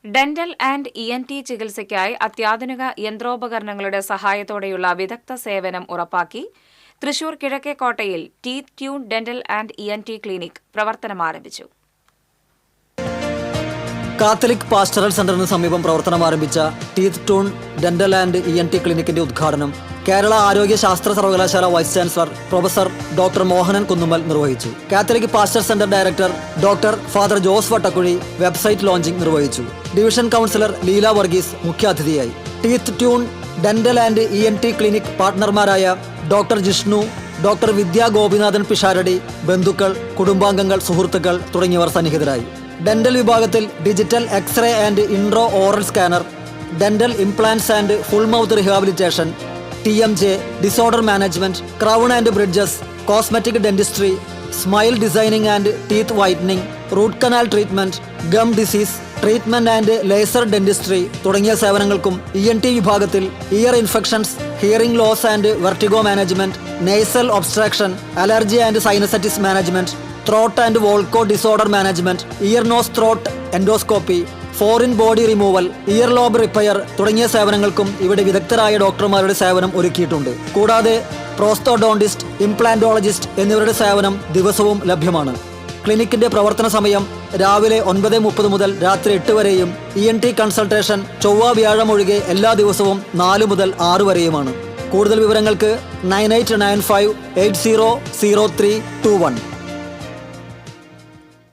Dental and ഇ.എൻ.ടി ചികിത്സയ്ക്കായി അത്യാധുനിക യന്ത്രോപകരണങ്ങളുടെ സഹായത്തോടെയുള്ള വിദഗ്ധ സേവനം ഉറപ്പാക്കി തൃശൂർ കിഴക്കേക്കോട്ടയിൽ Teeth Tune dental and ENT clinic പ്രവർത്തനമാരംഭിച്ചു. കാത്തലിക് പാസ്റ്ററൽ സെന്ററിന് സമീപം പ്രവർത്തനമാരംഭിച്ച Teeth Tune dental and ENT ക്ലിനിക്കിന്റെ ഉദ്ഘാടനം കേരള ആരോഗ്യ ശാസ്ത്ര സർവകലാശാല vice chancellor professor doctor Mohanan Kunnummal നിർവഹിച്ചു. Catholic pastor centre director doctor father Jose Vattakuzhy website launching നിർവഹിച്ചു. ഡിവിഷൻ കൗൺസിലർ ലീല വർഗീസ് മുഖ്യാതിഥിയായി. Teeth Tune dental and ENT clinic പാർട്ട്ണർമാരായ ഡോക്ടർ ജിഷ്ണു, ഡോക്ടർ വിദ്യാ ഗോപിനാഥൻ പിഷാരടി, ബന്ധുക്കൾ, കുടുംബാംഗങ്ങൾ, സുഹൃത്തുക്കൾ തുടങ്ങിയവർ സന്നിഹിതരായി. ഡെന്റൽ വിഭാഗത്തിൽ digital x-ray and intra oral scanner, dental implants and full mouth rehabilitation, TMJ, disorder management, crown and bridges, cosmetic dentistry, smile designing and teeth whitening, root canal treatment, gum disease treatment and laser dentistry തുടങ്ങിയ സേവനങ്ങൾക്കും ENT വിഭാഗത്തിൽ ear infections, hearing loss and vertigo management, nasal obstruction, allergy and sinusitis management, throat and വോൾക്കോ disorder management, ear nose throat endoscopy, foreign body removal, ear lobe repair തുടങ്ങിയ സേവനങ്ങൾക്കും ഇവിടെ വിദഗ്ധരായ ഡോക്ടർമാരുടെ സേവനം ഒരുക്കിയിട്ടുണ്ട്. കൂടാതെ പ്രോസ്തോഡോണ്ടിസ്റ്റ്, ഇംപ്ലാന്റോളജിസ്റ്റ് എന്നിവരുടെ സേവനം ദിവസവും ലഭ്യമാണ്. ക്ലിനിക്കിന്റെ പ്രവർത്തന സമയം രാവിലെ 9:30 മുതൽ രാത്രി 8 വരെയും ENT കൺസൾട്ടേഷൻ ചൊവ്വ വ്യാഴം ഒഴികെ എല്ലാ ദിവസവും 4 മുതൽ 6 വരെയുമാണ്. കൂടുതൽ വിവരങ്ങൾക്ക് 9895800321.